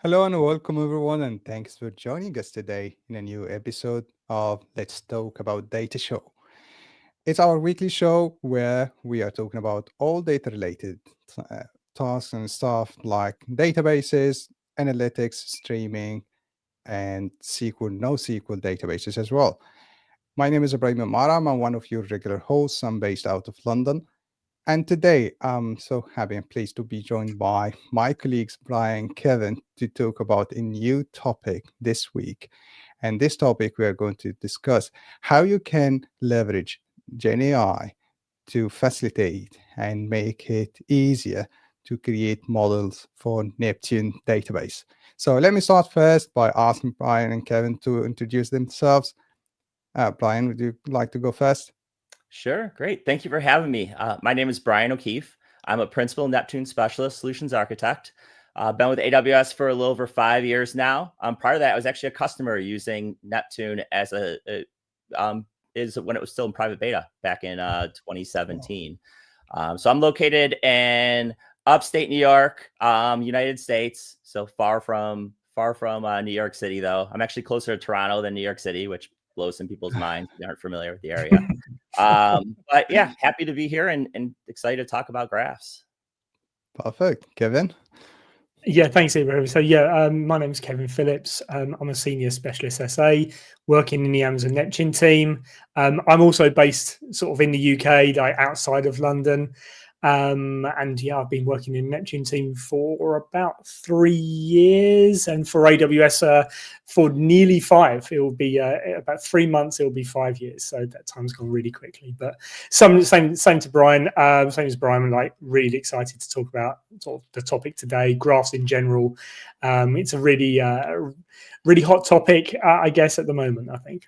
Hello and welcome everyone, and thanks for joining us today in a new episode of Let's Talk About Data Show. It's our weekly show where we are talking about all data related uh, tasks and stuff like databases, analytics, streaming, and SQL, NoSQL databases as well. My name is Ibrahim Amara. I'm one of your regular hosts. I'm based out of London. And today, I'm so happy and pleased to be joined by my colleagues, Brian and Kevin, to talk about a new topic this week. And this topic, we are going to discuss how you can leverage GenAI to facilitate and make it easier to create models for Neptune database. So let me start first by asking Brian and Kevin to introduce themselves. Brian, would you like to go first? Sure, great. Thank you for having me. My name is Brian O'Keefe. I'm a principal Neptune specialist solutions architect. Been with AWS for a little over 5 years now. Prior to that, I was actually a customer using Neptune as is when it was still in private beta back in 2017. So I'm located in upstate New York, United States. So far from New York City, though. I'm actually closer to Toronto than New York City, which blows some people's minds if they aren't familiar with the area. But yeah, happy to be here and excited to talk about graphs. Perfect. Kevin? Yeah, thanks, Ibrahim. My name's Kevin Phillips. I'm a senior specialist SA working in the Amazon Neptune team. I'm also based sort of in the UK, like outside of London. And yeah, I've been working in the Neptune team for about 3 years, and for AWS for nearly 5. It will be about 3 months. It will be 5 years. So that time's gone really quickly. But same to Brian. Same as Brian. I'm like really excited to talk about sort of the topic today, graphs in general. It's a really hot topic, I guess, at the moment, I think.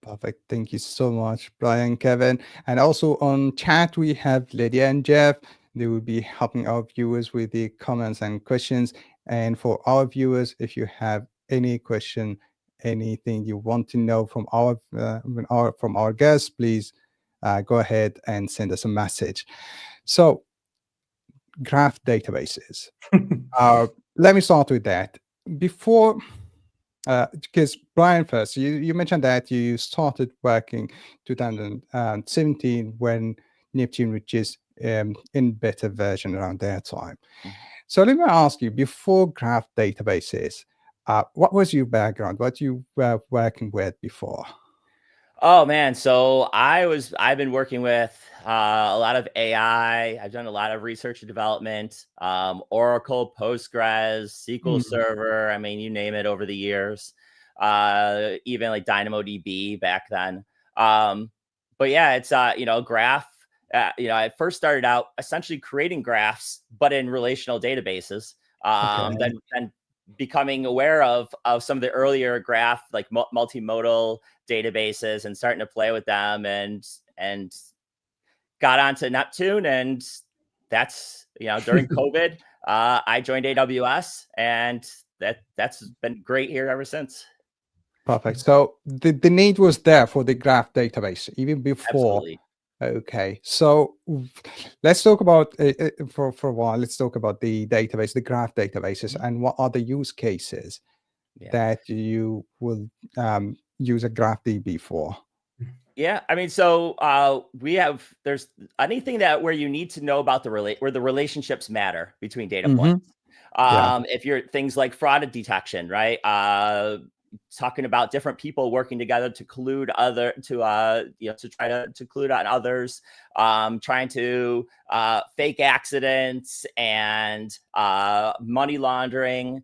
Perfect. Thank you so much, Brian, Kevin. And also on chat, we have Lydia and Jeff. They will be helping our viewers with the comments and questions. And for our viewers, if you have any question, anything you want to know from our guests, please go ahead and send us a message. So, graph databases. Let me start with that. Before because Brian, first, you mentioned that you started working 2017 when Neptune reaches in beta version around that time. So let me ask you, before graph databases, what was your background? What you were working with before? Oh man, so I've been working with a lot of AI. I've done a lot of research and development, Oracle, Postgres, SQL Server. I mean, you name it over the years. Even like DynamoDB back then. But yeah, it's graph. I first started out essentially creating graphs, but in relational databases. Then becoming aware of some of the earlier graph like multimodal databases and starting to play with them and got onto Neptune, and that's during COVID I joined AWS, and that's been great here ever since. Perfect. So the need was there for the graph database even before. Absolutely. Okay, so let's talk about for a while. Let's talk about the database, the graph databases, and what are the use cases that you will use a graph DB for. Yeah, I mean, so there's anything that where you need to know about where the relationships matter between data points. If you're things like fraud detection, right? Talking about different people working together to collude to try to collude on others, trying to fake accidents and money laundering,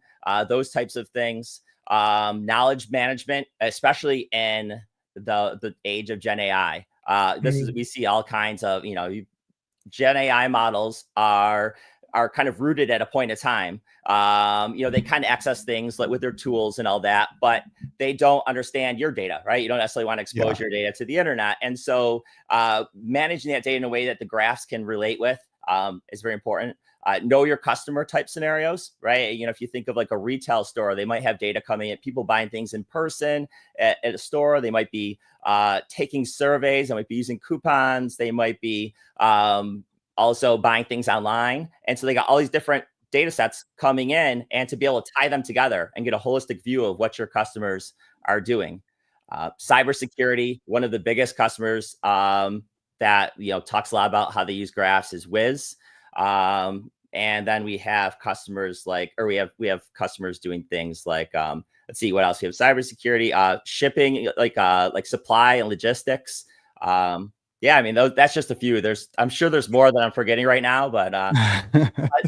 those types of things. Knowledge management, especially in the age of Gen AI. We see all kinds of Gen AI models are kind of rooted at a point of time. They kind of access things like with their tools and all that, but they don't understand your data, right? You don't necessarily want to expose your data to the internet. And so managing that data in a way that the graphs can relate with is very important. Know your customer type scenarios, right? If you think of like a retail store, they might have data coming in, people buying things in person at a store. They might be taking surveys. They might be using coupons. They might be also buying things online. And so they got all these different data sets coming in and to be able to tie them together and get a holistic view of what your customers are doing. Cybersecurity, one of the biggest customers that talks a lot about how they use graphs is Wiz. And then we have customers we have customers doing things like let's see what else we have. Cybersecurity, shipping, like supply and logistics. Yeah, I mean that's just a few. I'm sure there's more that I'm forgetting right now, but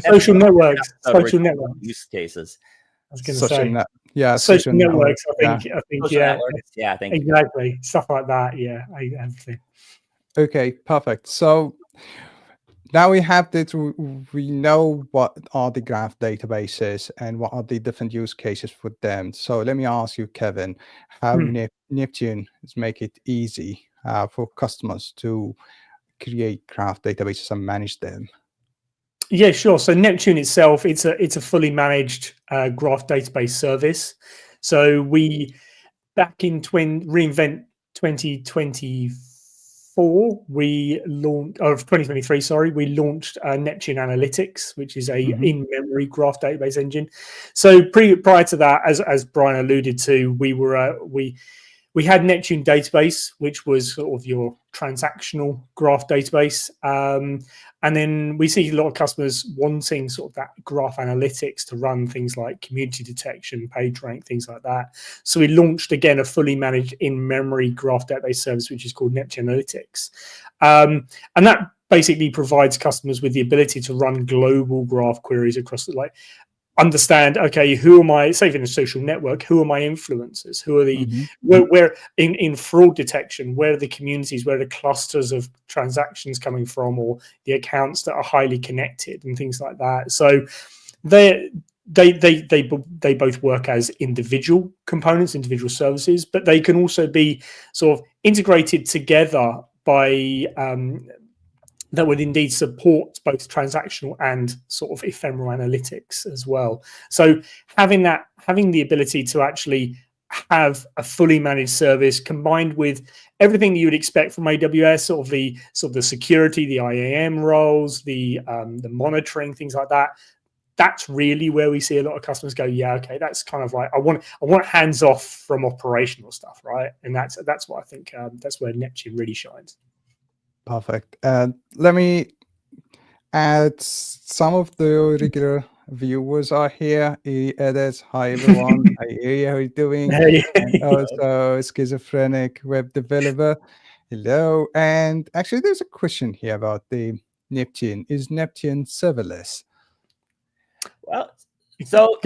social networks, social networks use cases. I was going to say, yeah, social networks. I think, social networks, yeah, thank you. Exactly, stuff like that. Yeah, everything. Okay, perfect. So now we have that. We know what are the graph databases and what are the different use cases for them. So let me ask you, Kevin, how Neptune is make it easy for customers to create graph databases and manage them? Yeah, sure. So Neptune itself, it's a fully managed graph database service. So we back in reInvent 2024, we launched, or 2023, sorry, we launched Neptune Analytics, which is a in-memory graph database engine. So prior to that, as Brian alluded to, we had Neptune database, which was sort of your transactional graph database. And then we see a lot of customers wanting sort of that graph analytics to run things like community detection, page rank, things like that. So we launched, again, a fully managed in-memory graph database service, which is called Neptune Analytics. And that basically provides customers with the ability to run global graph queries across understand, okay, who am I, say in a social network, who are my influencers? Who are the, where in fraud detection, where are the communities, where are the clusters of transactions coming from, or the accounts that are highly connected and things like that. So they both work as individual components, individual services, but they can also be sort of integrated together by that would indeed support both transactional and sort of ephemeral analytics as well. So having the ability to actually have a fully managed service combined with everything that you would expect from AWS, sort of the security, the IAM roles, the monitoring, things like that. That's really where we see a lot of customers go, yeah, okay, that's kind of like I want hands off from operational stuff, right? And that's what I think that's where Neptune really shines. Perfect. Let me add some of the regular viewers are here. Edit, hi everyone. Hi, Area, how are you doing? Hey. And also schizophrenic web developer. Hello. And actually, there's a question here about the Neptune. Is Neptune serverless? Well, so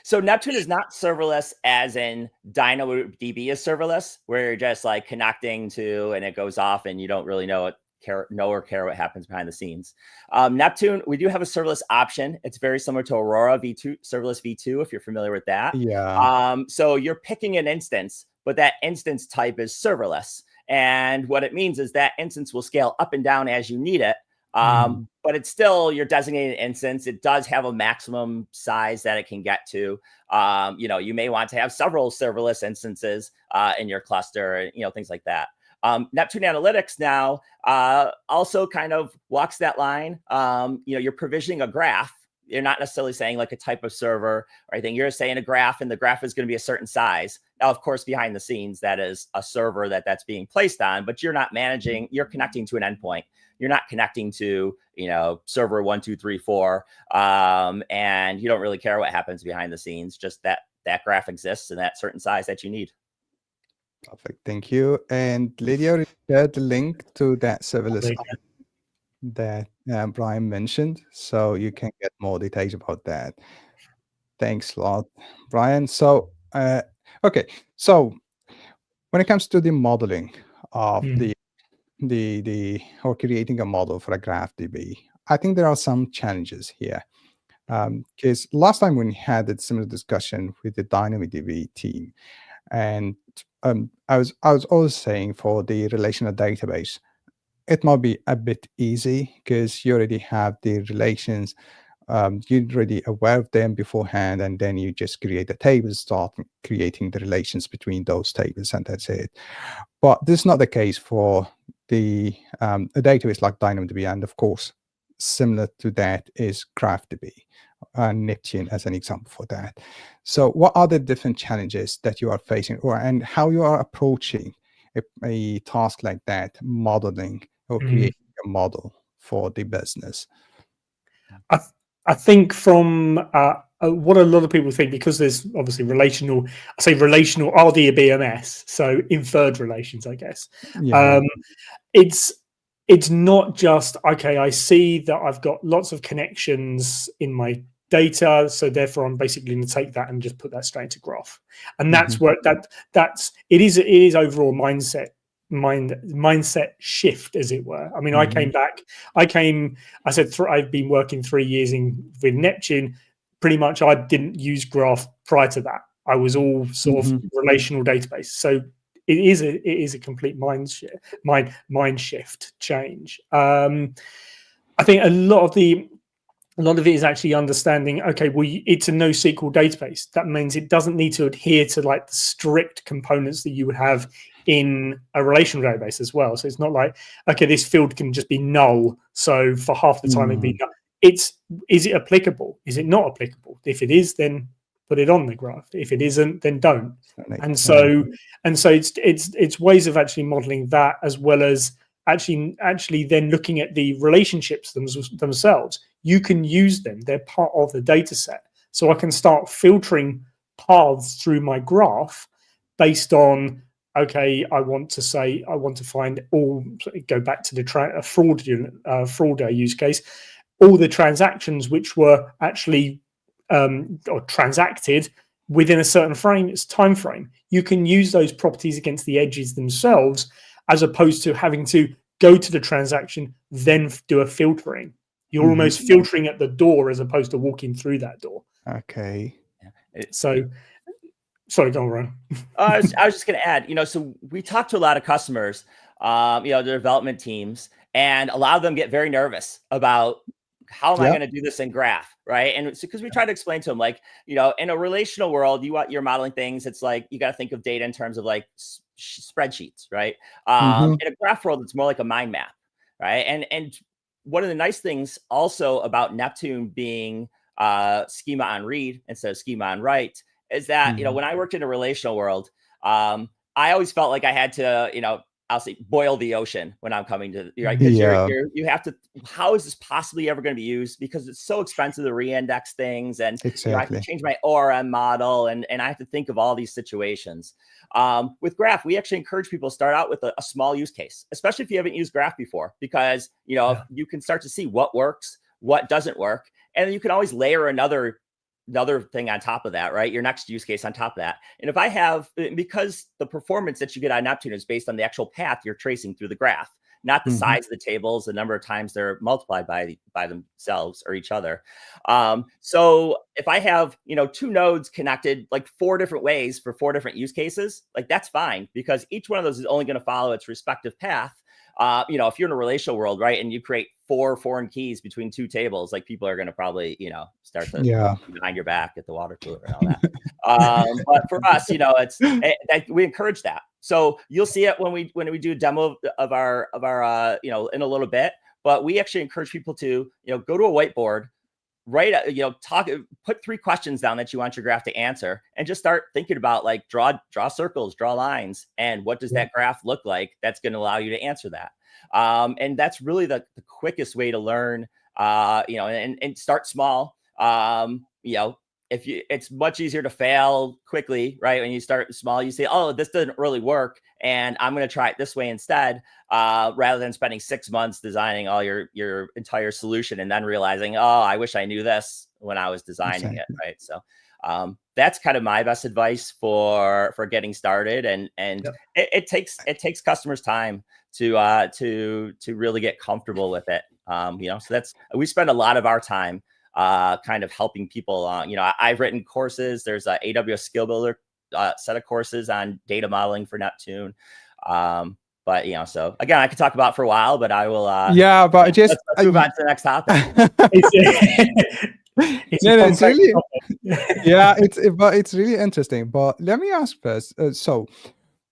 so Neptune is not serverless as in DynamoDB is serverless, where you're just like connecting to and it goes off and you don't really know or care what happens behind the scenes. Neptune, we do have a serverless option. It's very similar to Aurora V2, serverless V2, if you're familiar with that. Yeah. So you're picking an instance, but that instance type is serverless. And what it means is that instance will scale up and down as you need it. But it's still your designated instance. It does have a maximum size that it can get to. You may want to have several serverless instances in your cluster, things like that. Neptune Analytics now also kind of walks that line. You're provisioning a graph. You're not necessarily saying like a type of server or anything. You're saying a graph, and the graph is going to be a certain size. Now, of course, behind the scenes, that is a server that's being placed on, but you're not managing. You're connecting to an endpoint. You're not connecting to, server 1, 2, 3, 4, and you don't really care what happens behind the scenes. Just that graph exists in that certain size that you need. Perfect. Thank you. And Lydia shared the link to that serverless that Brian mentioned, so you can get more details about that. Thanks a lot, Brian. So, okay. So when it comes to the modeling of or creating a model for a graph DB, I think there are some challenges here. Because last time we had a similar discussion with the DynamoDB team, and I was always saying for the relational database, it might be a bit easy because you already have the relations, you're already aware of them beforehand, and then you just create a table, start creating the relations between those tables, and that's it. But this is not the case for a database like DynamoDB, and of course, similar to that is GraphDB, Neptune as an example for that. So what are the different challenges that you are facing, and how you are approaching a task like that, modeling or creating a model for the business? I think from what a lot of people think, because there's obviously relational, I say relational RDBMS, so inferred relations, I guess. Yeah. It's not just, okay, I see that I've got lots of connections in my data, so therefore I'm basically going to take that and just put that straight into graph. And that's where it is overall mindset shift, as it were. I mean, I came back, I said I've been working 3 years with Neptune. Pretty much I didn't use graph prior to that. I was all sort of relational database. So it is a complete mind shift change. I think a lot of it is actually understanding, okay, well, it's a NoSQL database. That means it doesn't need to adhere to like the strict components that you would have in a relational database as well. So it's not like, okay, this field can just be null. So for half the time it'd be null. Is it applicable? Is it not applicable? If it is, then put it on the graph. If it isn't, then don't. And so it's ways of actually modeling that, as well as actually then looking at the relationships themselves. You can use them. They're part of the data set. So I can start filtering paths through my graph based on, okay, I want to find go back to the fraud use case, all the transactions which were actually or transacted within a certain time frame. You can use those properties against the edges themselves, as opposed to having to go to the transaction, then do a filtering. You're almost filtering at the door as opposed to walking through that door. Okay. So, sorry, go on, Ryan. I was just going to add, so we talk to a lot of customers, the development teams, and a lot of them get very nervous about how am I going to do this in graph, right? And because we try to explain to them, like, in a relational world, you're modeling things. It's like you got to think of data in terms of like spreadsheets, right? In a graph world, it's more like a mind map, right? And one of the nice things also about Neptune being schema on read instead of schema on write is that, when I worked in a relational world, I always felt like I had to, I'll say boil the ocean when I'm coming to, right? Because you have to, how is this possibly ever going to be used? Because it's so expensive to re-index things. And I have to change my ORM model and I have to think of all these situations. With graph, we actually encourage people to start out with a small use case, especially if you haven't used graph before, because, you can start to see what works, what doesn't work. And then you can always layer another thing on top of that, right? Your next use case on top of that. And if I have, because the performance that you get on Neptune is based on the actual path you're tracing through the graph, not the size of the tables, the number of times they're multiplied by themselves or each other. So if I have, 2 nodes connected like 4 different ways for 4 different use cases, like that's fine, because each one of those is only going to follow its respective path. If you're in a relational world, right, and you create 4 foreign keys between 2 tables, like people are going to probably, start to behind your back at the water cooler and all that. But for us, we encourage that. So you'll see it when we do a demo of our in a little bit. But we actually encourage people to, go to a whiteboard, write, put 3 questions down that you want your graph to answer, and just start thinking about like draw circles, draw lines, and what does that graph look like that's going to allow you to answer that. And that's really the quickest way to learn, and start small. It's much easier to fail quickly, right? When you start small, you say, oh, this doesn't really work, and I'm going to try it this way instead, rather than spending 6 months designing all your entire solution and then realizing, oh, I wish I knew this when I was designing it, right? So that's kind of my best advice for getting started, and it takes customers time to really get comfortable with it. So we spend a lot of our time kind of helping people. I've written courses. There's a AWS Skill Builder set of courses on data modeling for Neptune. But so again, I could talk about it for a while, but I will. But let's move on to the next topic. It's really, it's really interesting. But let me ask first. So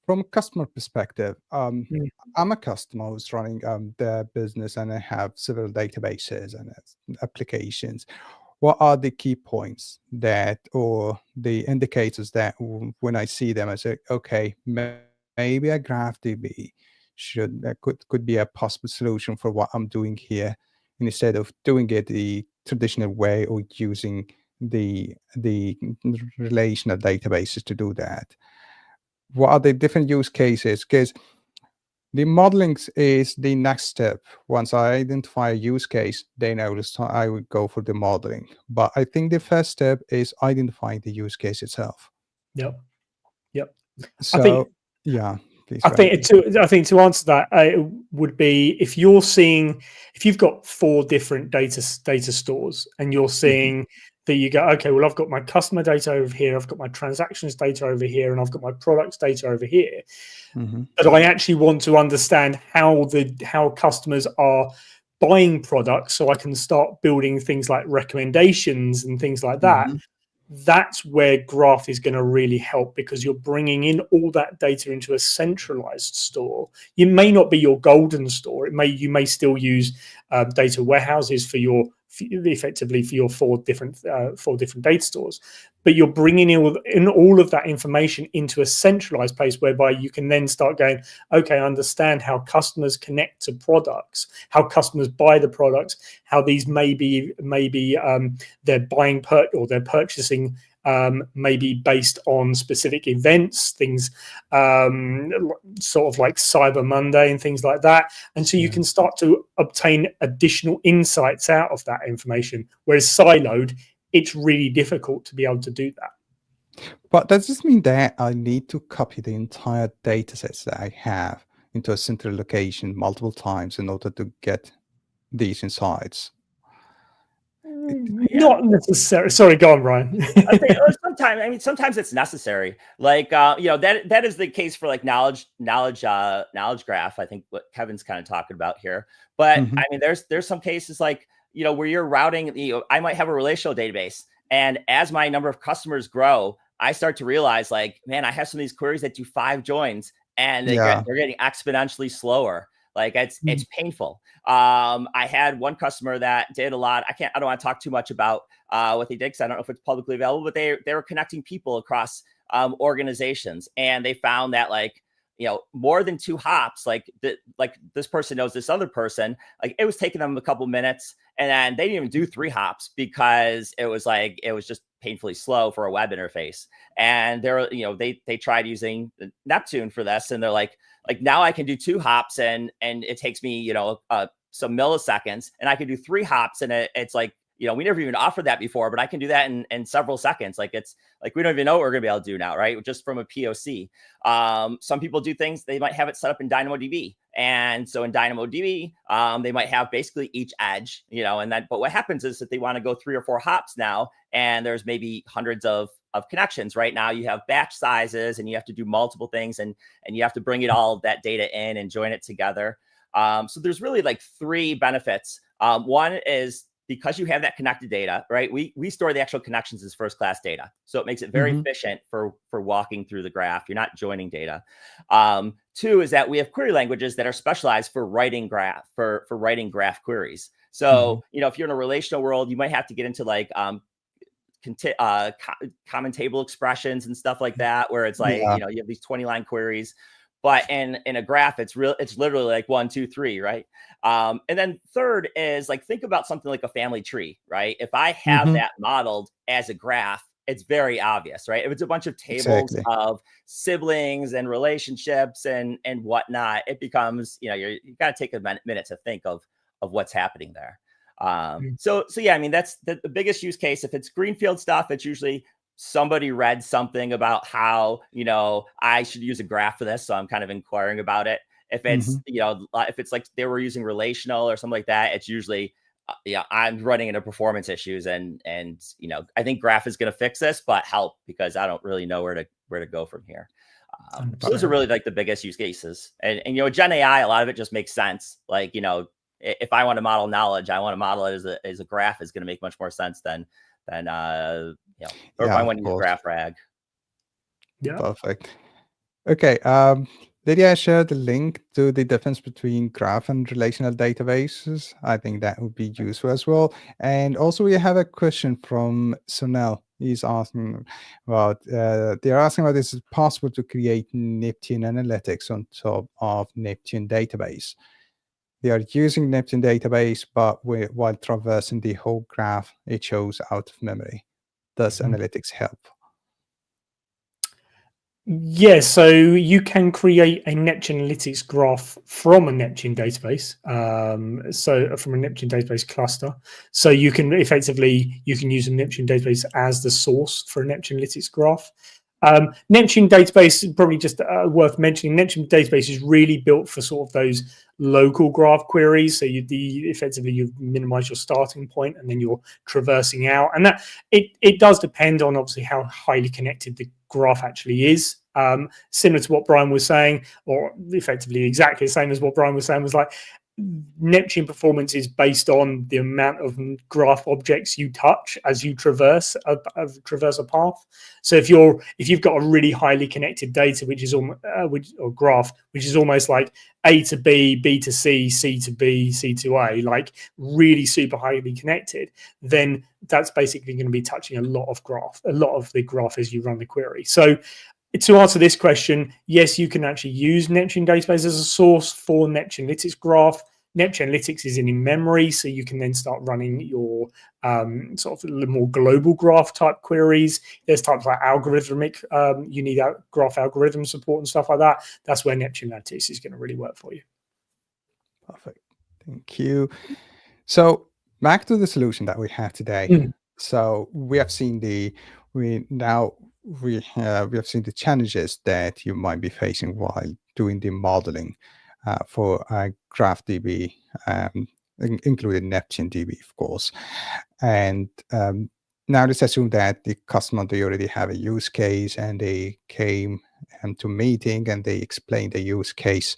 From a customer perspective, Mm. I'm a customer who's running their business, and I have several databases and applications. What are the key points that, or the indicators that, when I see them, I say, okay, maybe a GraphDB could be a possible solution for what I'm doing here, instead of doing it the traditional way or using the relational databases to do that. What are the different use cases? Because the modeling is the next step. Once I identify a use case, then I would go for the modeling. But I think the first step is identifying the use case itself. Yep. Yep. I think So, yeah, please I go ahead. think to answer that, it would be if you've got 4 different data stores, and you're Mhm, seeing that you go, okay, well, I've got my customer data over here, I've got my transactions data over here, and I've got my products data over here. mhm, But I actually want to understand how customers are buying products, so I can start building things like recommendations and things like that. mhm, That's where graph is going to really help, because you're bringing in all that data into a centralized store. It may not be your golden store. You may still use data warehouses for your effectively for your 4 different data stores, but you're bringing in all of that information into a centralized place, whereby you can then start going, okay, I understand how customers connect to products, how customers buy the products, how these maybe they're buying or they're purchasing maybe based on specific events, things sort of like Cyber Monday and things like that. And so you yeah. can start to obtain additional insights out of that information. Whereas siloed, it's really difficult to be able to do that. But does this mean that I need to copy the entire data sets that I have into a central location multiple times in order to get these insights? Yeah. Not necessarily. Sorry, go on, Brian. I think, or sometimes, I mean, sometimes it's necessary. Like, that is the case for like knowledge graph. I think what Kevin's kind of talking about here. But Mhm, I mean, there's some cases like, where you're routing. I might have a relational database, and as my number of customers grow, I start to realize, like, man, I have some of these queries that do 5 joins, and yeah. they're getting exponentially slower. Like it's painful. I had one customer that did a lot. I don't want to talk too much about what they did, because I don't know if it's publicly available, but they were connecting people across organizations, and they found that, like, more than 2 hops, like this person knows this other person, like it was taking them a couple minutes, and then they didn't even do 3 hops because it was just painfully slow for a web interface. And they tried using Neptune for this, and they're like now I can do 2 hops, and it takes me some milliseconds, and I can do 3 hops, and it's like, we never even offered that before, but I can do that in several seconds. Like it's like we don't even know what we're gonna be able to do now, right? Just from a POC. Some people do things, they might have it set up in DynamoDB. And so in DynamoDB, they might have basically each edge, but what happens is that they want to go 3 or 4 hops now, and there's maybe hundreds of connections. Right now you have batch sizes, and you have to do multiple things, and you have to bring all that data in and join it together. So there's really like 3 benefits. One is, because you have that connected data, right? We store the actual connections as first class data. So it makes it very Mhm, efficient for walking through the graph. You're not joining data. 2 is that we have query languages that are specialized for writing writing graph queries. mhm, So, if you're in a relational world, you might have to get into like common table expressions and stuff like that, where it's like, yeah. you have these 20-line queries, but in a graph, it's literally like 1, 2, 3, right? And then third is, like, think about something like a family tree, right? If I have Mhm, that modeled as a graph, it's very obvious, right? If it's a bunch of tables exactly. of siblings and relationships and whatnot, it becomes, you got to take a minute to think of what's happening there. So yeah, I mean, that's the biggest use case. If it's greenfield stuff, it's usually somebody read something about how, I should use a graph for this, so I'm kind of inquiring about it. If it's, Mhm, if it's like they were using relational or something like that, it's usually, I'm running into performance issues, and I think graph is going to fix this, but help, because I don't really know where to go from here. So those are 100%. really like the biggest use cases, and Gen AI, a lot of it just makes sense. Like, if I want to model knowledge, I want to model it as a graph, is going to make much more sense than or if yeah, I of want to use course. graph rag. Yeah. Perfect. Okay. Lydia shared the link to the difference between graph and relational databases. I think that would be useful as well. And also, we have a question from Sunel. He's asking about, they're asking about, is it possible to create Neptune analytics on top of Neptune database? They are using Neptune database, but while traversing the whole graph, it shows out of memory. Does analytics help? Yeah, so you can create a Neptune analytics graph from a Neptune database. So from a Neptune database cluster. So you can effectively use a Neptune database as the source for a Neptune analytics graph. Neptune database, probably just worth mentioning, Neptune database is really built for sort of those local graph queries. So effectively you minimize your starting point and then you're traversing out. And that it does depend on obviously how highly connected the graph actually is. Similar to what Brian was saying, or effectively exactly the same as what Brian was saying, was like Neptune performance is based on the amount of graph objects you touch as you traverse a path. So if you've got a really highly connected data, or graph, which is almost like A to B, B to C, C to B, C to A, like really super highly connected, then that's basically going to be touching a lot of the graph as you run the query. So to answer this question, yes, you can actually use Neptune database as a source for Neptune analytics graph. Neptune analytics is in memory, so you can then start running your sort of more global graph type queries. There's types like algorithmic, you need graph algorithm support and stuff like that. That's where Neptune analytics is going to really work for you. Perfect. Thank you. So back to the solution that we have today. So we have seen we have seen the challenges that you might be facing while doing the modeling for GraphDB, including Neptune DB, of course. And now let's assume that the customer, they already have a use case and they came to meeting and they explained the use case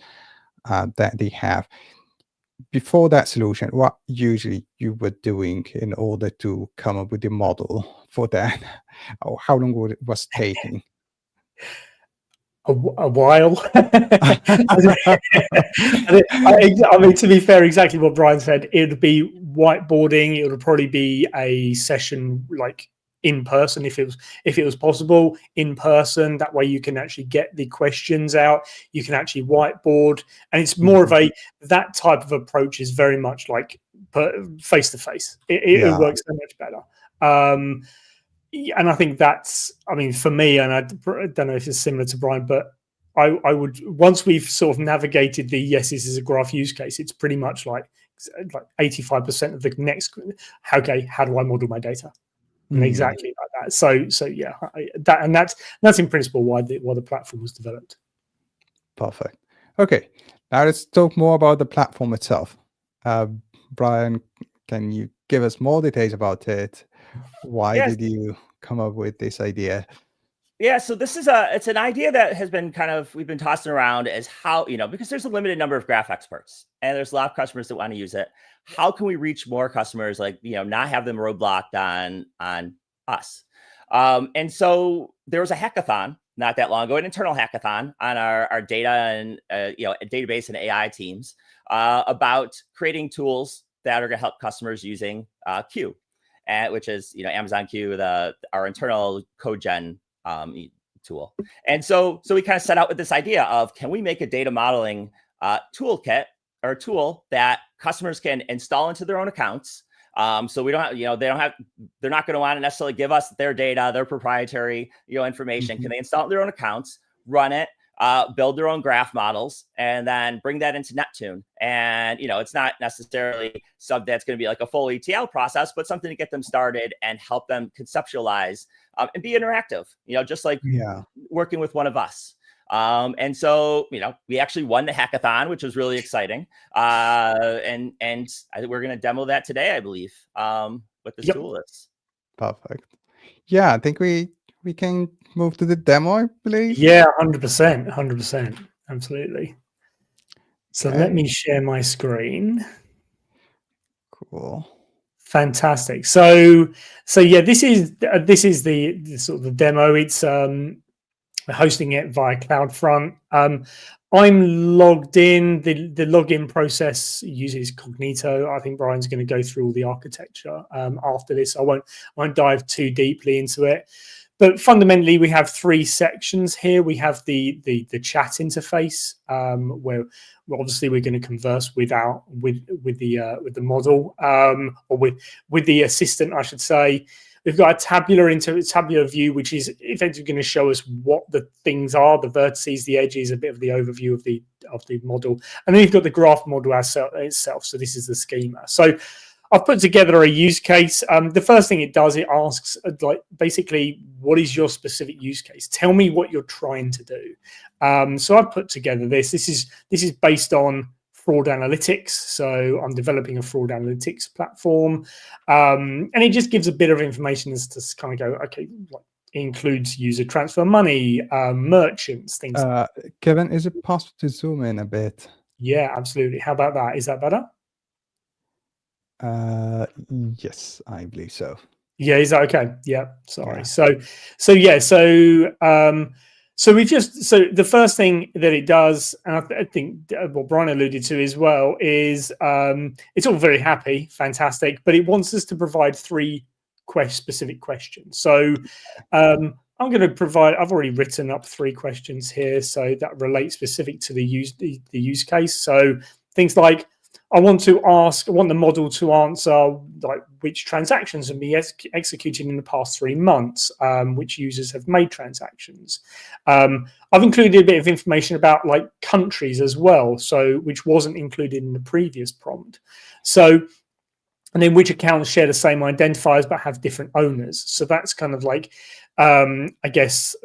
that they have. Before that solution, what usually you were doing in order to come up with the model for that? Or how long was taking? A while. I mean, to be fair, exactly what Brian said. It would be whiteboarding. It would probably be a session like in person if it was possible in person. That way you can actually get the questions out. You can actually whiteboard, and it's more of that type of approach is very much like face to face. It works so much better. And I think that's, I mean, for me, and I don't know if it's similar to Brian, but I would, once we've sort of navigated the yes, this is a graph use case, it's pretty much like 85% of the next, okay, how do I model my data? And exactly like that. So yeah, that's in principle why the platform was developed. Perfect. Okay, now let's talk more about the platform itself. Brian, can you give us more details about it? Why did you come up with this idea? Yeah, so this is it's an idea that has been we've been tossing around as how, because there's a limited number of graph experts and there's a lot of customers that want to use it. How can we reach more customers, like, not have them roadblocked on us? And so there was a hackathon not that long ago, an internal hackathon on our data and, database and AI teams about creating tools that are going to help customers using Q, which is, Amazon Q, our internal code gen tool. And so we kind of set out with this idea of, can we make a data modeling toolkit or a tool that customers can install into their own accounts? So we don't have, they're not going to want to necessarily give us their data, their proprietary, information. Can they install it in their own accounts, run it, build their own graph models, and then bring that into Neptune? And, it's not necessarily something that's going to be like a full ETL process, but something to get them started and help them conceptualize and be interactive, just like working with one of us. And so, we actually won the hackathon, which was really exciting. And I think we're going to demo that today, I believe, what this tool is. Perfect. Yeah, I think we can move to the demo, I believe. Yeah, 100%. Absolutely. So let me share my screen. Cool. Fantastic. So yeah, this is the sort of the demo. It's We're hosting it via CloudFront. I'm logged in. The login process uses Cognito. I think Brian's going to go through all the architecture after this. I won't dive too deeply into it. But fundamentally, we have three sections here. We have the chat interface, where obviously we're going to converse with the model, or with the assistant, I should say. We've got a tabular view, which is effectively going to show us what the things are, the vertices, the edges, a bit of the overview of the model, and then you've got the graph model itself. So this is the schema. So I've put together a use case. The first thing it does, it asks, like, basically, what is your specific use case? Tell me what you're trying to do. So I've put together this. This is based on fraud analytics. So I'm developing a fraud analytics platform, and it just gives a bit of information as to kind of go, okay, like, it includes user transfer money, merchants, things. Kevin, is it possible to zoom in a bit? Yeah, absolutely. How about that? Is that better? Yes, I believe so. Yeah, is that okay? Yeah, sorry. Yeah. So the first thing that it does, and I think what Brian alluded to as well, is it's all very happy, fantastic, but it wants us to provide three specific questions. So I'm going to provide. I've already written up three questions here, so that relate specific to the use case. So things like, I want the model to answer, like, which transactions have been executed in the past 3 months, which users have made transactions. I've included a bit of information about, like, countries as well, so which wasn't included in the previous prompt. So, and then which accounts share the same identifiers but have different owners. So that's kind of like, I guess,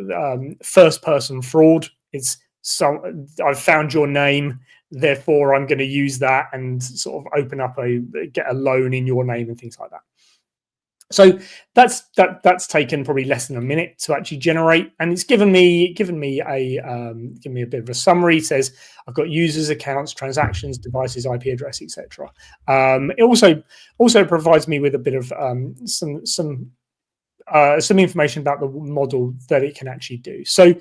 first person fraud. It's, so I've found your name, therefore I'm going to use that and sort of get a loan in your name and things like that. So that's taken probably less than a minute to actually generate, and it's given me a bit of a summary. It says I've got users, accounts, transactions, devices, IP address, etc. It also provides me with a bit of some information about the model that it can actually do. So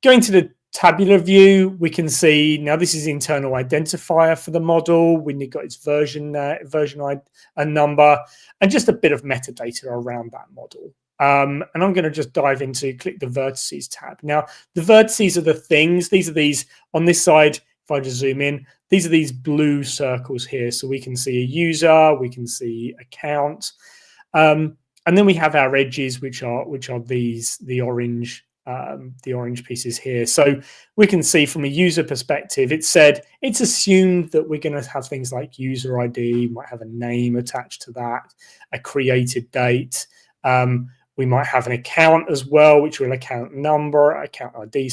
going to the tabular view, we can see now this is internal identifier for the model. We've got its version number, and just a bit of metadata around that model. And I'm going to just dive into, click the vertices tab. Now, the vertices are the things. These are on this side. If I just zoom in, these are these blue circles here. So we can see a user, we can see account, and then we have our edges, which are the orange pieces here. So we can see from a user perspective, it's assumed that we're going to have things like user ID, might have a name attached to that, a created date. We might have an account as well, which will account number, account ID,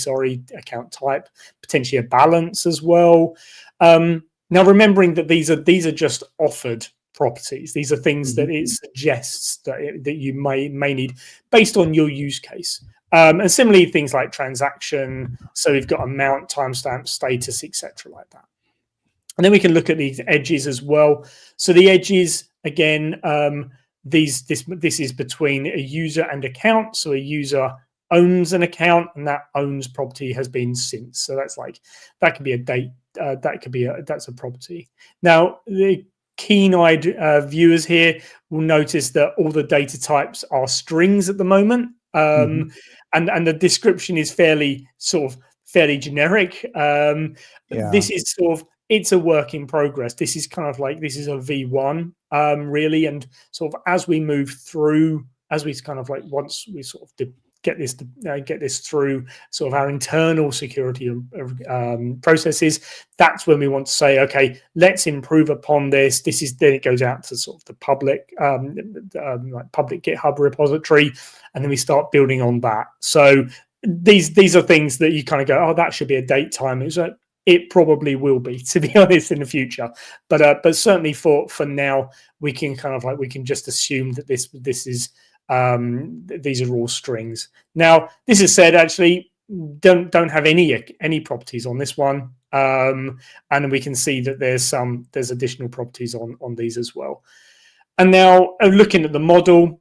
account type, potentially a balance as well. Now, remembering that these are just offered properties. These are things that it suggests that you may need based on your use case. And similarly, things like transaction. So we've got amount, timestamp, status, etc., like that. And then we can look at these edges as well. So the edges, again, this is between a user and account. So a user owns an account, and that owns property has been synced. So that could be a date. That's a property. Now, the keen-eyed viewers here will notice that all the data types are strings at the moment. And the description is fairly generic. This is it's a work in progress. This is kind of like, this is a V1, really, and sort of as we move through, once we sort of get this through sort of our internal security processes, that's when we want to say, okay, let's improve upon this. Then it goes out to sort of the public, like public GitHub repository, and then we start building on that. So these are things that you kind of go, oh, that should be a date time. It probably will be, to be honest, in the future. But certainly for now, we can just assume that this is these are all strings. Now, this is said, actually, don't have any properties on this one, and we can see that there's additional properties on these as well. And now, looking at the model,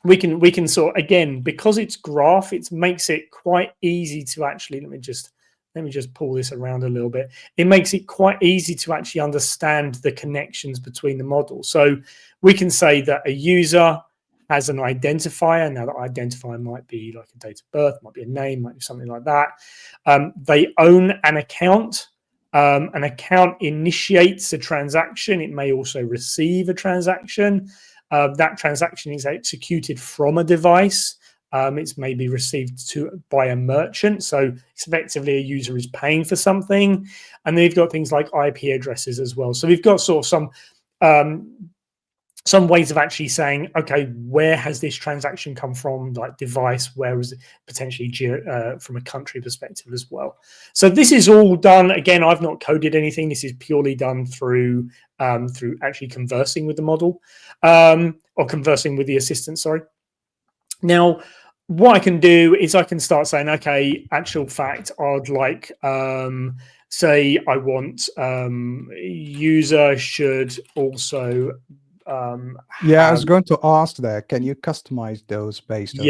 we can sort of, again, because it's graph, it makes it quite easy to actually, let me just pull this around a little bit. It makes it quite easy to actually understand the connections between the models. So we can say that a user has an identifier. Now, that identifier might be like a date of birth, might be a name, might be something like that. They own an account. An account initiates a transaction. It may also receive a transaction. That transaction is executed from a device. It's maybe received by a merchant. So it's effectively a user is paying for something. And then you've got things like IP addresses as well. So we've got sort of some ways of actually saying, okay, where has this transaction come from, like device, where was it potentially from a country perspective as well. So this is all done, again, I've not coded anything. This is purely done through actually conversing with the model, or conversing with the assistant, sorry. Now, what I can do is I can start saying, okay, actual fact, I'd like, say I want user should also Yeah, I was going to ask that. Can you customize those based on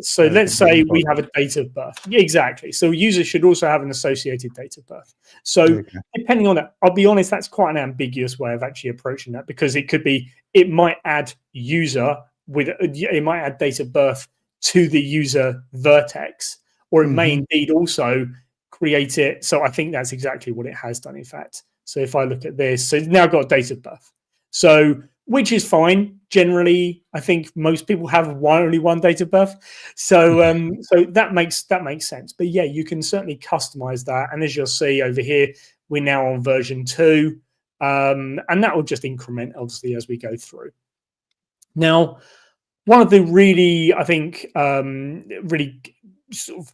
so let's the say input? we have a date of birth. Yeah, exactly. So user should also have an associated date of birth. So Okay. depending on that, I'll be honest, that's quite an ambiguous way of actually approaching that, because it might add user it might add date of birth to the user vertex, or it may indeed also create it. So I think that's exactly what it has done, in fact. So if I look at this, so it's now got date of birth. So, which is fine. Generally, I think most people have only one date of birth. So so that makes sense. But yeah, you can certainly customize that. And as you'll see over here, we're now on version 2. And that will just increment, obviously, as we go through. Now, one of the really, I think, really sort of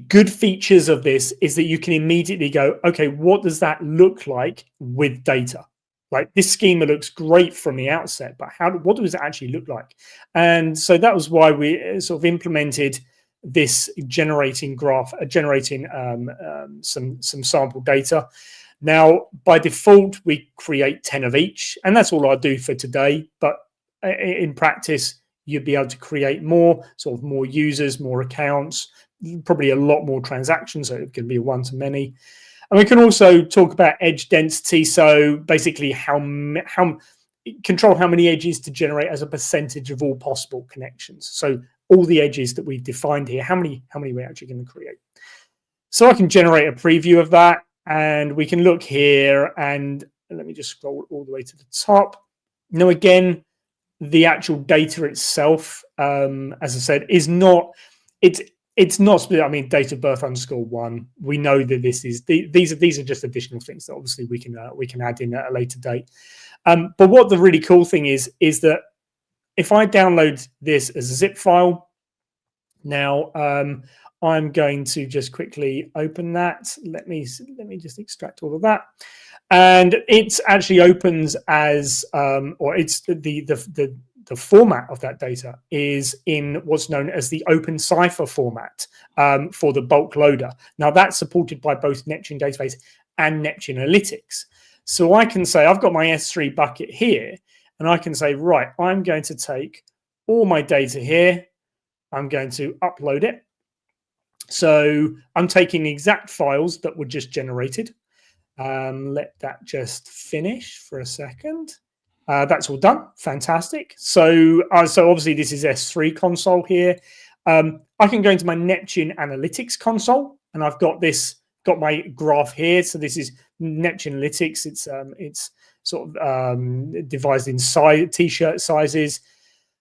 good features of this is that you can immediately go, okay, what does that look like with data? Like, this schema looks great from the outset, but what does it actually look like? And so that was why we sort of implemented this generating some sample data. Now, by default, we create 10 of each, and that's all I'll do for today. But in practice, you'd be able to create more users, more accounts, probably a lot more transactions, so it can be a one-to-many. And we can also talk about edge density, so basically control how many edges to generate as a percentage of all possible connections. So all the edges that we've defined here, how many we're actually going to create. So I can generate a preview of that, and we can look here, and let me just scroll all the way to the top. Now, again, the actual data itself, as I said, is not, it's not split. I mean, date of birth _1. We know that these are just additional things that obviously we can add in at a later date. But what the really cool thing is that if I download this as a zip file, now I'm going to just quickly open that. Let me just extract all of that, and it actually opens as or it's the format of that data is in what's known as the Open Cipher format for the bulk loader. Now, that's supported by both Neptune Database and Neptune Analytics. So I can say I've got my S3 bucket here, and I can say, right, I'm going to take all my data here. I'm going to upload it. So I'm taking the exact files that were just generated. Let that just finish for a second. That's all done. Fantastic. So obviously this is S3 console here. I can go into my Neptune Analytics console, and I've got my graph here. So this is Neptune Analytics. It's sort of devised in t-shirt sizes.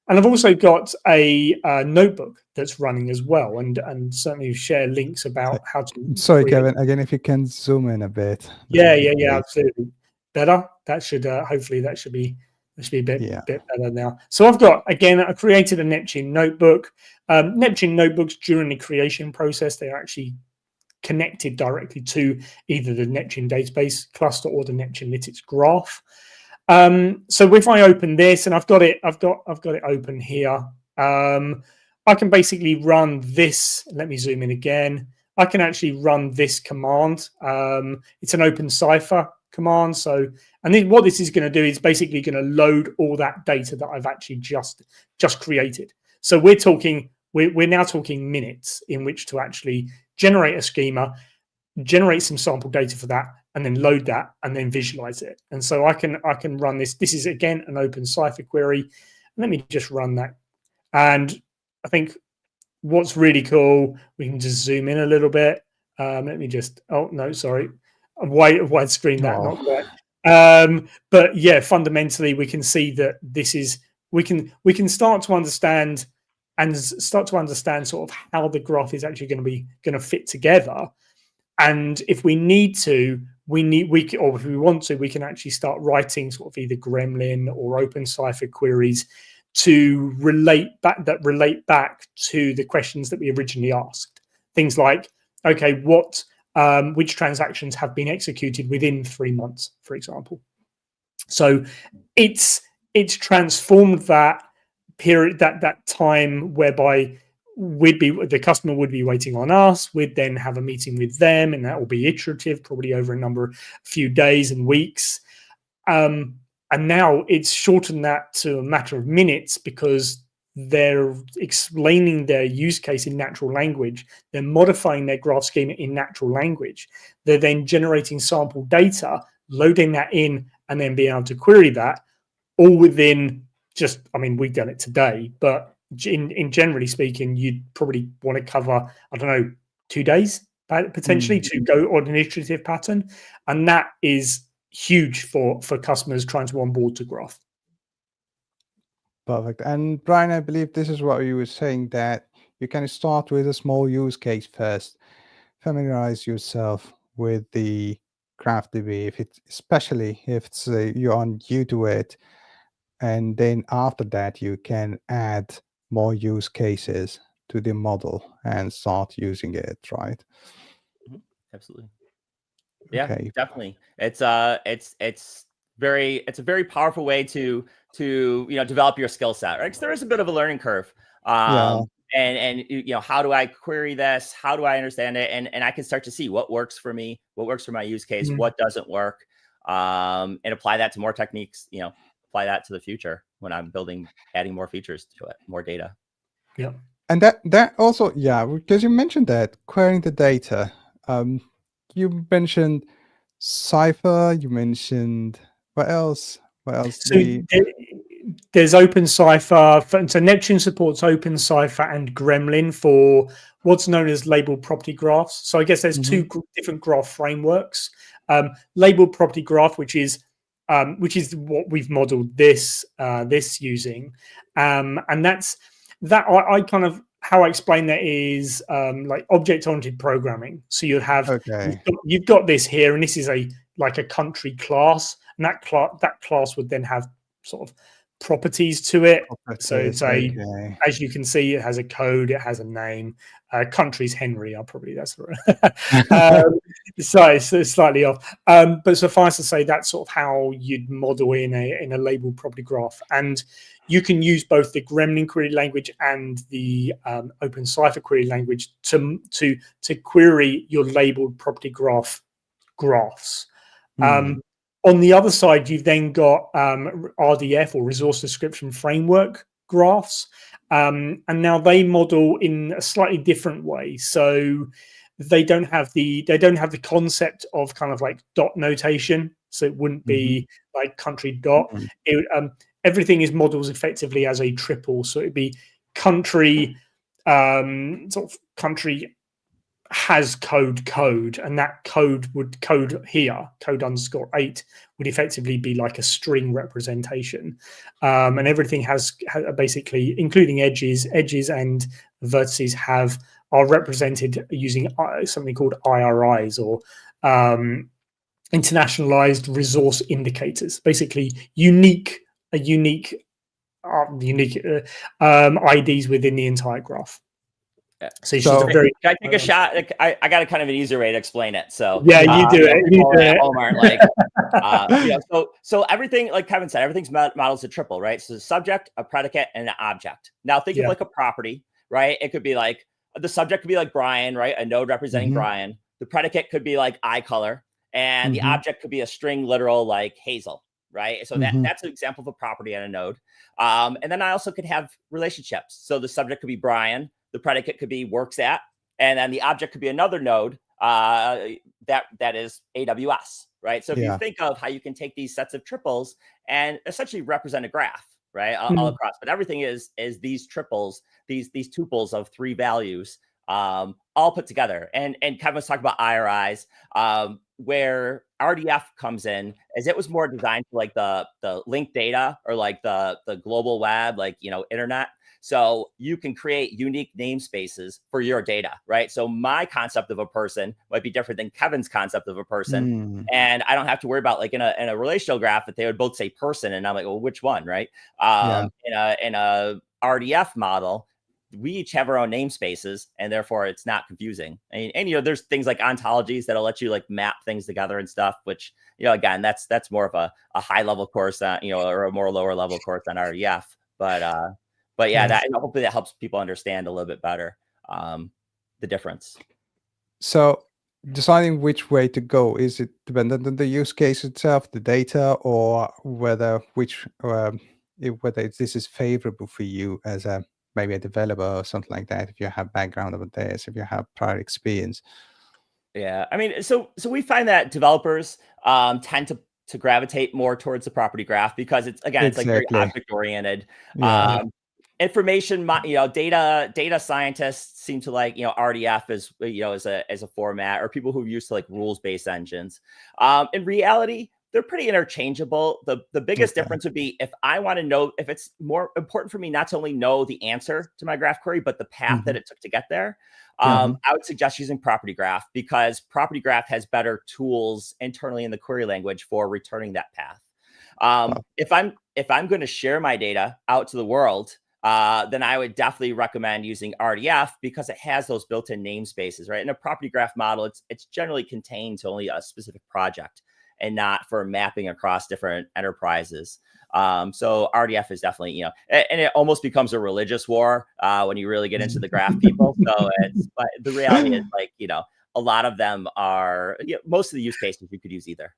And I've also got a notebook that's running as well, and certainly share links about how to. Sorry, Kevin. Again, if you can zoom in a bit. Yeah, absolutely. Better. That should hopefully that should be a bit better now. So I created a Neptune notebook. Neptune notebooks, during the creation process, they are actually connected directly to either the Neptune database cluster or the Neptune Analytics graph. So if I open this, and I've got it open here, I can basically run this. Let me zoom in again. I can actually run this command. It's an Open Cipher command. So, and then what this is going to do is basically going to load all that data that I've actually just created. So we're now talking minutes in which to actually generate a schema, generate some sample data for that, and then load that and then visualize it. And so I can run this. This is again an open Cypher query. Let me just run that. And I think what's really cool, we can just zoom in a little bit. Let me just, oh no, sorry, wide screen that, not quite. But yeah, fundamentally, we can see that this is, we can start to understand sort of how the graph is actually going to fit together. And if we need to, or if we want to, we can actually start writing sort of either Gremlin or Open Cypher queries to relate back to the questions that we originally asked. Things like, okay, which transactions have been executed within 3 months, for example. So it's transformed that period, that time whereby the customer would be waiting on us. We'd then have a meeting with them, and that will be iterative, probably over a few days and weeks. And now it's shortened that to a matter of minutes because they're explaining their use case in natural language. They're modifying their graph schema in natural language. They're then generating sample data, loading that in, and then being able to query that all within we've done it today, but in generally speaking, you'd probably want to cover, 2 days potentially to go on an iterative pattern. And that is huge for customers trying to onboard to Graph. Perfect. And Brian, I believe this is what you were saying, that you can start with a small use case first, familiarize yourself with the GraphDB, especially if you're new to it, and then after that you can add more use cases to the model and start using it, right? Absolutely. Yeah, Okay. definitely. It's a very powerful way to develop your skill set, right? 'Cause there is a bit of a learning curve. Yeah. And how do I query this? How do I understand it? And I can start to see what works for me, what works for my use case, what doesn't work, and apply that to more techniques. Apply that to the future when I'm adding more features to it, more data. Yeah. And that also, yeah, because you mentioned that querying the data. You mentioned Cypher. You mentioned what else? What else? So there's Open Cypher. So Neptune supports Open Cypher and Gremlin for what's known as labeled property graphs. So I guess there's two different graph frameworks. Labeled property graph, which is what we've modeled this using, and that's that. I kind of, how I explain that is like object-oriented programming. So you have you've got this here, and this is like a country class, and that class would then have sort of properties to it. So it's as you can see, it has a code, it has a name. Country's Henry. That's right. So it's slightly off, but suffice to say that's sort of how you'd model in a labeled property graph. And you can use both the Gremlin query language and the Open Cypher query language to query your labeled property graphs. On the other side, you've then got RDF, or Resource Description Framework graphs, and now they model in a slightly different way. So they don't have the concept of kind of like dot notation. So it wouldn't be like country dot. Everything is models effectively as a triple. So it'd be country, sort of country has code, and that code here, code _8 would effectively be like a string representation, and everything has basically, including edges and vertices, are represented using something called IRIs, or internationalized resource indicators, basically unique IDs within the entire graph. So it's just a very. Can I take a shot? I got a kind of an easier way to explain it. So yeah, you do it. People at home aren't like, so everything, like Kevin said, everything's modeled to triple, right? So the subject, a predicate, and an object. Now think of like a property, right? It could be like, the subject could be like Brian, right? A node representing Brian. The predicate could be like eye color, and the object could be a string literal like Hazel, right? So that's an example of a property on a node. And then I also could have relationships. So the subject could be Brian, the predicate could be works at, and then the object could be another node that is AWS, right? So if you Yeah. think of how you can take these sets of triples and essentially represent a graph, right, all Mm. across, but everything is these triples, these tuples of three values, all put together. And Kevin was talking about IRIs, where RDF comes in, as it was more designed for like the linked data or like the global web, like internet. So you can create unique namespaces for your data, right? So my concept of a person might be different than Kevin's concept of a person. Mm. And I don't have to worry about like in a relational graph that they would both say person, and I'm like, well, which one, right? Yeah. In a RDF model, we each have our own namespaces, and therefore it's not confusing. And there's things like ontologies that'll let you like map things together and stuff, which again, that's more of a high level course, or a more lower level course on RDF. But yeah, Yes. that hopefully that helps people understand a little bit better the difference. So deciding which way to go, is it dependent on the use case itself, the data, or whether this is favorable for you as a maybe a developer or something like that, if you have background about this, if you have prior experience? Yeah, I mean, so we find that developers tend to gravitate more towards the property graph because it's like very Exactly. object oriented. Yeah. Yeah. Information, data scientists seem to like RDF as a format, or people who are used to like rules based engines. In reality, they're pretty interchangeable. The biggest Okay. difference would be if I want to know, if it's more important for me not to only know the answer to my graph query, but the path that it took to get there. Mhm. I would suggest using property graph, because property graph has better tools internally in the query language for returning that path. Wow. If I'm going to share my data out to the world, then I would definitely recommend using RDF, because it has those built-in namespaces, right? In a property graph model, it's generally contained to only a specific project and not for mapping across different enterprises. So RDF is definitely, and it almost becomes a religious war when you really get into the graph people. So but the reality is like, a lot of them are, most of the use cases you could use either.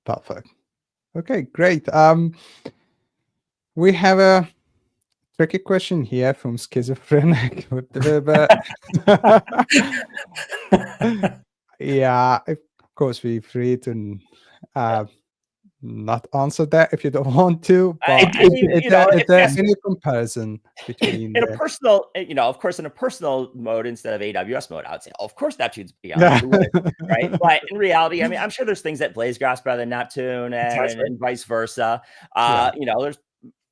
Perfect. Okay, great. We have a tricky question here from Schizophrenic. Yeah, of course, feel free to uh, not answer that if you don't want to. But I mean, is if there yes, any comparison between in a the? personal, of course, in a personal mode instead of AWS mode, I would say, oh, of course, Neptune's beyond. Yeah. Who wouldn't, right? But in reality, I mean, I'm sure there's things that BlazeGraph's better than Neptune, Exactly. and vice versa. Yeah.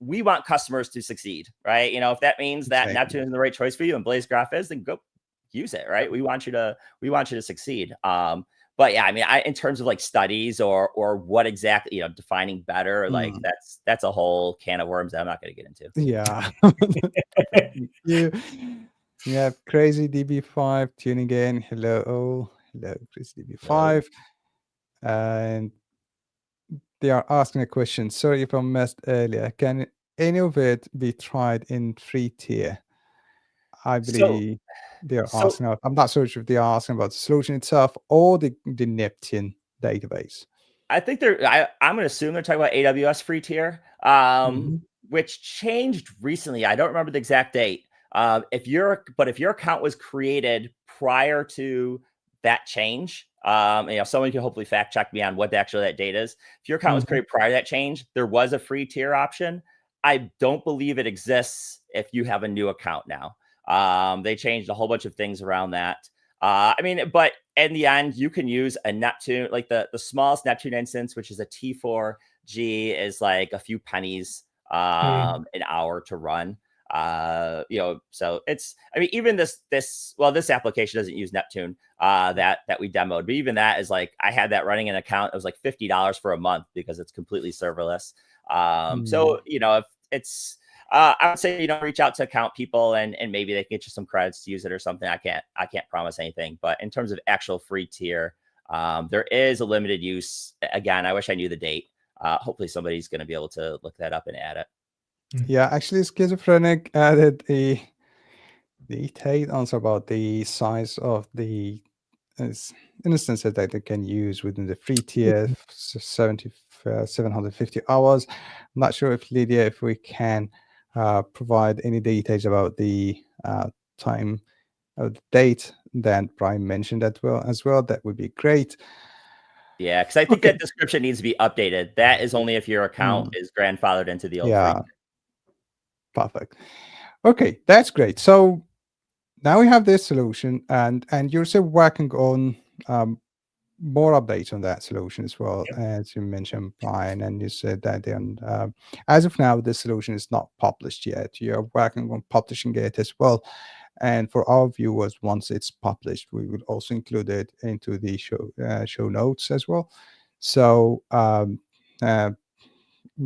We want customers to succeed, right? If that means that Exactly. Neptune is the right choice for you and BlazeGraph is, then go use it, right? We want you to succeed. But yeah, I mean, in terms of like studies or what exactly, defining better, like Mm, that's a whole can of worms that I'm not going to get into. yeah. Thank you. We have Crazy DB5 tuning in. Hello, hello, Crazy No. DB5, and they are asking a question. Sorry if I missed earlier. Can any of it be tried in free tier? I So believe they are so asking. I'm not so sure if they are asking about the solution itself or the Neptune database. I think I'm going to assume they're talking about AWS free tier, Mhm. which changed recently. I don't remember the exact date. If your account was created prior to that change, someone can hopefully fact check me on what actually that date is. If your account was Mhm. created prior to that change, there was a free tier option. I don't believe it exists if you have a new account now. They changed a whole bunch of things around that. I mean, but in the end, you can use a Neptune, like the smallest Neptune instance, which is a T4G, is like a few pennies Mm. an hour to run. So it's, I mean, even this application doesn't use Neptune that we demoed, but even that is like, I had that running an account. It was like $50 for a month because it's completely serverless. Mm. So if it's I would say, reach out to account people and maybe they can get you some credits to use it or something. I can't promise anything, but in terms of actual free tier, there is a limited use. Again, I wish I knew the date. Hopefully somebody's going to be able to look that up and add it. Yeah, actually, Schizophrenic added a detailed answer about the size of the is instances that they can use within the free tier, 750 hours. I'm not sure if Lydia, if we can provide any details about the time of the date that Brian mentioned as well. That would be great. Yeah, because I think Okay. that description needs to be updated. That is only if your account Mm, is grandfathered into the old free. yeah, perfect. Okay, that's great. So now we have this solution, and you're still working on um, more updates on that solution as well, Yep. as you mentioned, Brian, and you said that then, as of now, the solution is not published yet. You're working on publishing it as well. And for our viewers, once it's published, we will also include it into the show notes as well. So uh,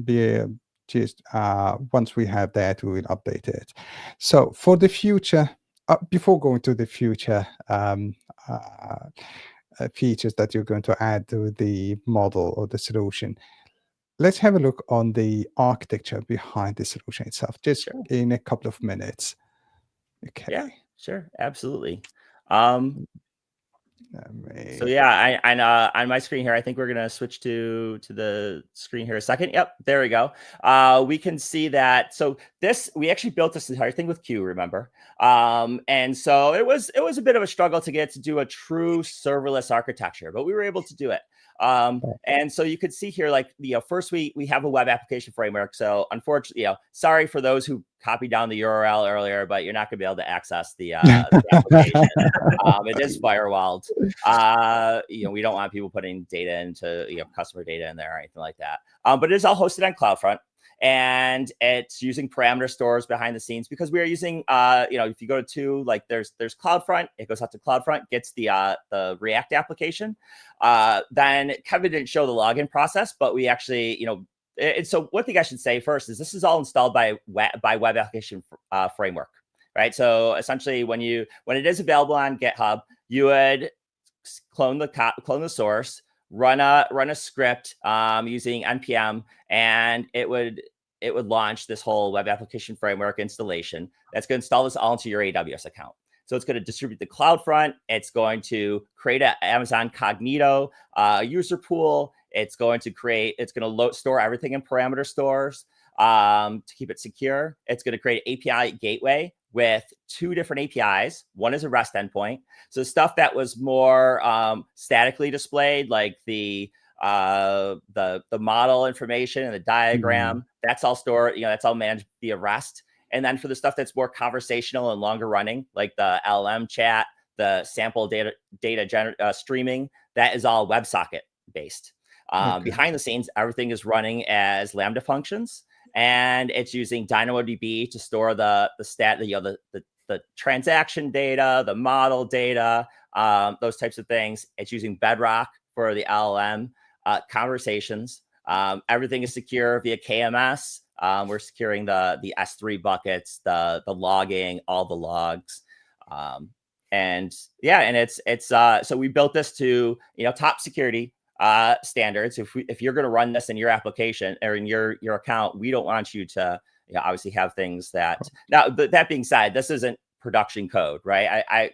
be just once we have that, we will update it. So for the future, before going to the future features that you're going to add to the model or the solution, let's have a look on the architecture behind the solution itself, just Sure. in a couple of minutes. Okay. Yeah, sure. Absolutely. Um, Let So me- yeah, on my screen here, I think we're gonna switch to the screen here a second. Yep, there we go. We can see that. So this, we actually built this entire thing with Q, remember? And so it was a bit of a struggle to get to do a true serverless architecture, but we were able to do it. And so you could see here, like, first we have a web application framework. So unfortunately, sorry for those who copied down the URL earlier, but you're not gonna be able to access the application. It is firewalled. We don't want people putting data into, customer data in there or anything like that. But it is all hosted on CloudFront, and it's using parameter stores behind the scenes, because we are using, if you go to like, there's CloudFront, it goes out to CloudFront, gets the React application. Then Kevin didn't show the login process, but we actually, and so one thing I should say first is this is all installed by web application framework, right? So essentially, when it is available on GitHub, you would clone the source, run a script using npm, and it would launch this whole web application framework installation that's going to install this all into your AWS account. So it's going to distribute the CloudFront. It's going to create an Amazon Cognito user pool. It's going to store everything in parameter stores to keep it secure. It's going to create an API gateway with 2 different APIs. One is a REST endpoint. So stuff that was more statically displayed, like the model information and the diagram, that's all stored, that's all managed via REST. And then for the stuff that's more conversational and longer running, like the LLM chat, the sample data streaming, that is all WebSocket based. Okay. Behind the scenes, everything is running as Lambda functions, and it's using DynamoDB to store the transaction data, the model data, those types of things. It's using Bedrock for the LLM conversations. Everything is secure via KMS. We're securing the S3 buckets, the logging, all the logs. And it's so we built this to top security standards. If you're going to run this in your application or in your account, we don't want you to obviously have things that. Now, that being said, this isn't production code, right? I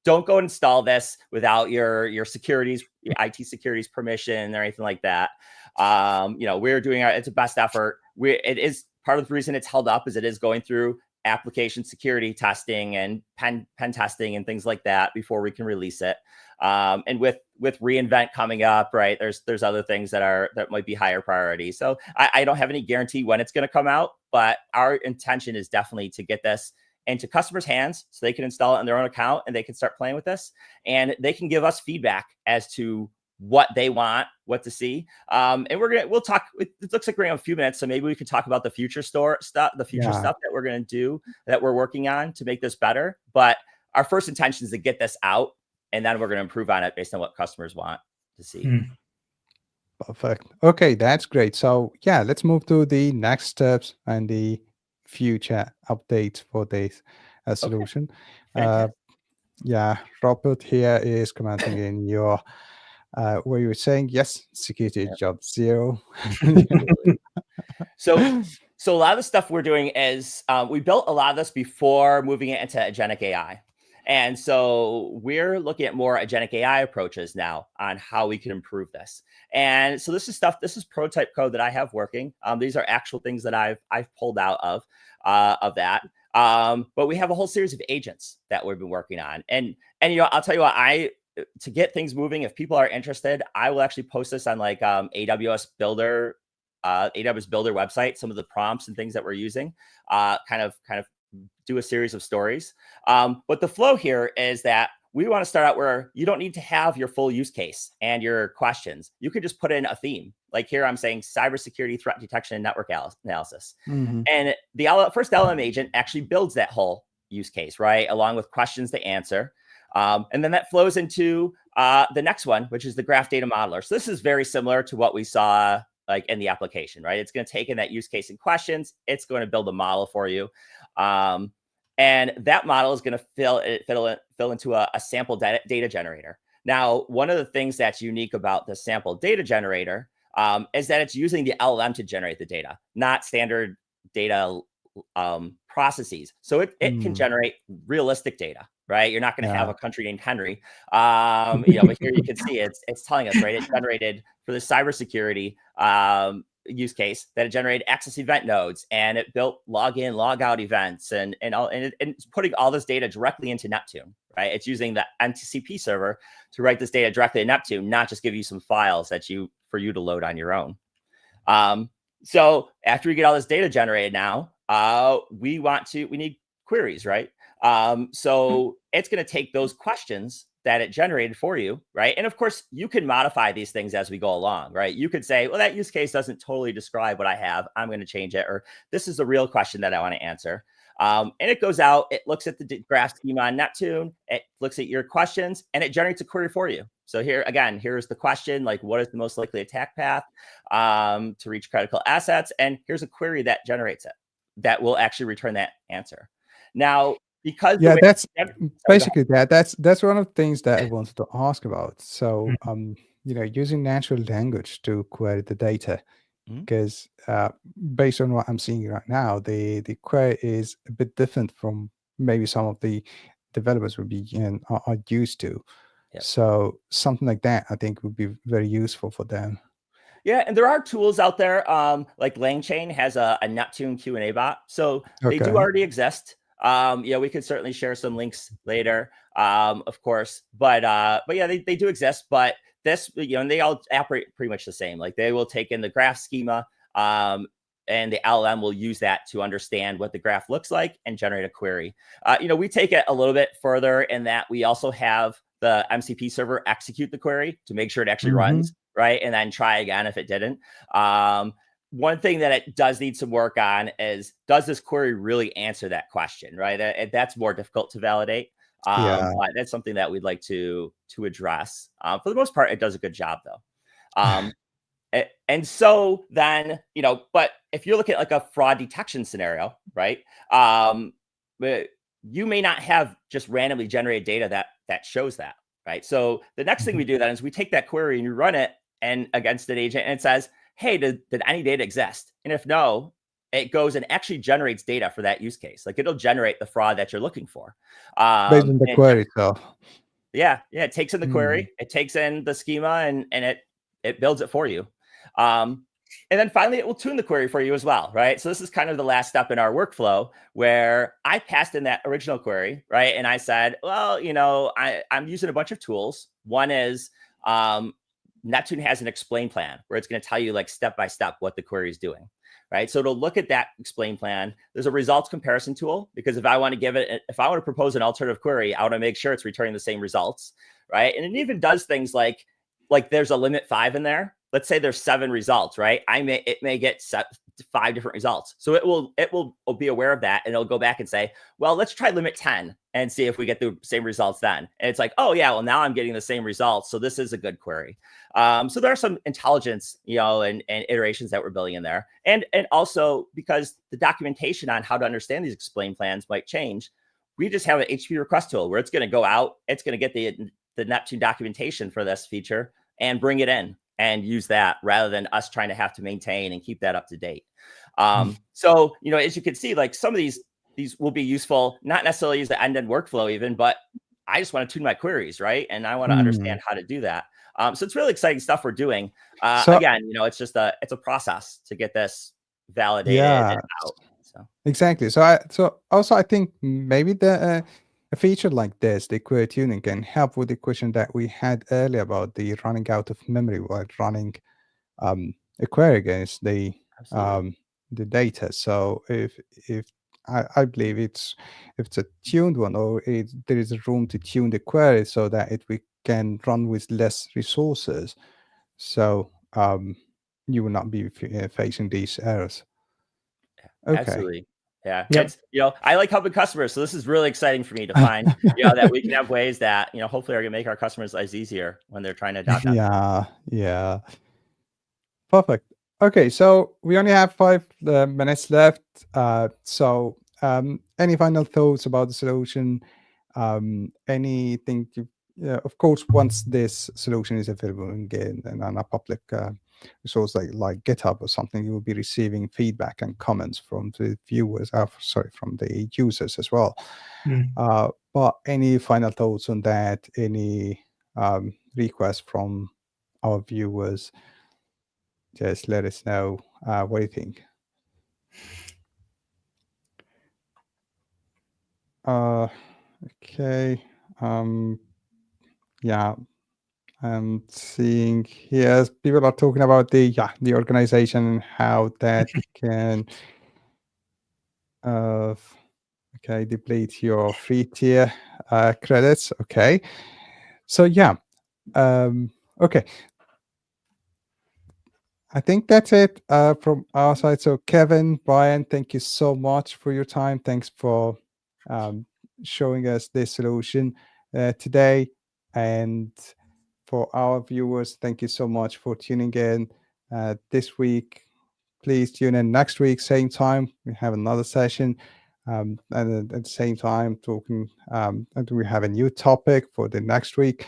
don't go and install this without your IT securities permission or anything like that. We're doing it's a best effort. It is part of the reason it's held up is it is going through application security testing and pen testing and things like that before we can release it. And with reInvent coming up, right, there's other things that might be higher priority. So I don't have any guarantee when it's going to come out, but our intention is definitely to get this into customers' hands so they can install it on their own account and they can start playing with this, and they can give us feedback as to what they want, what to see. And we'll talk. It looks like we're in a few minutes, so maybe we could talk about the future stuff that we're going to do, that we're working on to make this better. But our first intention is to get this out, and then we're going to improve on it based on what customers want to see. Perfect. Okay, that's great. So yeah, let's move to the next steps and the future updates for this solution. Yeah, Robert here is commenting in your where you were saying yes, security job 0. So a lot of the stuff we're doing is we built a lot of this before moving it into Generative AI. And so we're looking at more agentic AI approaches now on how we can improve this. And so this is prototype code that I have working. These are actual things that I've pulled out of that. But we have a whole series of agents that we've been working on. And I'll tell you what, to get things moving, if people are interested, I will actually post this on like AWS Builder website, some of the prompts and things that we're using, kind of do a series of stories. But the flow here is that we want to start out where you don't need to have your full use case and your questions. You could just put in a theme. Like here, I'm saying cybersecurity threat detection and network analysis. And the first LM agent actually builds that whole use case, right? Along with questions to answer. And then that flows into the next one, which is the graph data modeler. So this is very similar to what we saw like in the application, right? It's going to take in that use case and questions. It's going to build a model for you. And that model is going to fill into a sample data generator. Now, one of the things that's unique about the sample data generator is that it's using the LLM to generate the data, not standard data processes. So it can generate realistic data, right? You're not going to have a country named Henry. But here you can see it's telling us, right? It generated for the cybersecurity use case that it generated access event nodes, and it built login, logout events, and it's putting all this data directly into Neptune, right? It's using the MCP server to write this data directly to Neptune, not just give you some files for you to load on your own. So after we get all this data generated now, we need queries, right? So it's going to take those questions that it generated for you, right? And of course, you can modify these things as we go along, right? You could say, well, that use case doesn't totally describe what I have. I'm going to change it. Or this is a real question that I want to answer. And it goes out, it looks at the graph schema on Neptune, it looks at your questions, and it generates a query for you. So here's the question, like what is the most likely attack path to reach critical assets? And here's a query that generates it, that will actually return that answer. Now, because that's basically that's one of the things that I wanted to ask about. So using natural language to query the data, because based on what I'm seeing right now, the query is a bit different from maybe some of the developers would be are used to. So something like that I think would be very useful for them. Yeah, and there are tools out there, like LangChain has a Neptune Q&A bot, so they do already exist. We could certainly share some links later, of course, but yeah, they do exist. But this, and they all operate pretty much the same. Like they will take in the graph schema, and the LLM will use that to understand what the graph looks like and generate a query. We take it a little bit further in that we also have the MCP server execute the query to make sure it actually runs, right? And then try again if it didn't. One thing that it does need some work on is, does this query really answer that question, right? That's more difficult to validate. But that's something that we'd like to address. For the most part, it does a good job, though. And so then, but if you're looking at like a fraud detection scenario, right? You may not have just randomly generated data that shows that, right? So the next thing we do then is we take that query and you run it and against an agent, and it says, hey, did any data exist? And if no, it goes and actually generates data for that use case. Like it'll generate the fraud that you're looking for. Based on the query itself. Yeah. It takes in the query, it takes in the schema, and it builds it for you. And then finally, it will tune the query for you as well, right? So this is kind of the last step in our workflow where I passed in that original query, right? And I said, well, I'm using a bunch of tools. One is Neptune has an explain plan where it's going to tell you like step by step what the query is doing, right? So to look at that explain plan, there's a results comparison tool, because if I want to propose an alternative query, I want to make sure it's returning the same results, right? And it even does things like there's a limit 5 in there. Let's say there's 7 results, right? It may get 5 different results. So it will be aware of that, and it'll go back and say, well, let's try limit 10 and see if we get the same results then. And it's like, oh yeah, well now I'm getting the same results. So this is a good query. So there are some intelligence, and iterations that we're building in there. And also because the documentation on how to understand these explain plans might change, we just have an HTTP request tool where it's going to go out, it's going to get the Neptune documentation for this feature and bring it in and use that, rather than us trying to have to maintain and keep that up to date. So, as you can see, like some of these these will be useful, not necessarily as the end-to-end workflow even, but I just want to tune my queries, right? And I want to understand how to do that. So it's really exciting stuff we're doing. So Again, it's a process to get this validated yeah, and out. So exactly. So also I think maybe a feature like this, the query tuning, can help with the question that we had earlier about the running out of memory while running a query against absolutely. the data. So if I believe if it's a tuned one, or there is a room to tune the query so that we can run with less resources, so you will not be facing these errors. Okay. Absolutely. Yeah. Yep. It's, I like helping customers. So this is really exciting for me to find, that we can have ways that, hopefully are going to make our customers' lives easier when they're trying to adopt that. Yeah, yeah. Perfect. Okay, so we only have 5 minutes left. Any final thoughts about the solution? Anything yeah, of course, once this solution is available again and on a public resource like GitHub or something, you will be receiving feedback and comments from the viewers, sorry, from the users as well. Mm. But any final thoughts on that? Any requests from our viewers? Just let us know what do you think. Okay. Yeah, I'm seeing here people are talking about the organization and how that can uh okay deplete your free tier credits. Okay. So yeah. Okay. I think that's it from our side. So, Kevin, Brian, thank you so much for your time. Thanks for um, showing us this solution today. And for our viewers, thank you so much for tuning in this week. Please tune in next week, same time. We have another session. And at the same time, talking, and we have a new topic for the next week.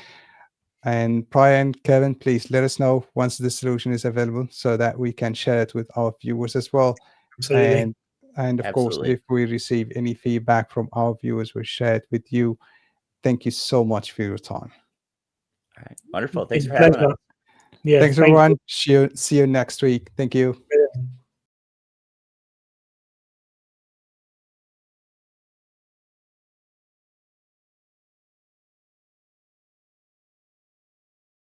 And Brian, Kevin, please let us know once the solution is available so that we can share it with our viewers as well. Absolutely. And of course, Absolutely. if we receive any feedback from our viewers, we'll share it with you. Thank you so much for your time. All right. Wonderful. Thanks It's for a having us. pleasure. Yeah, Thanks, thank you. everyone. See you next week. Thank you.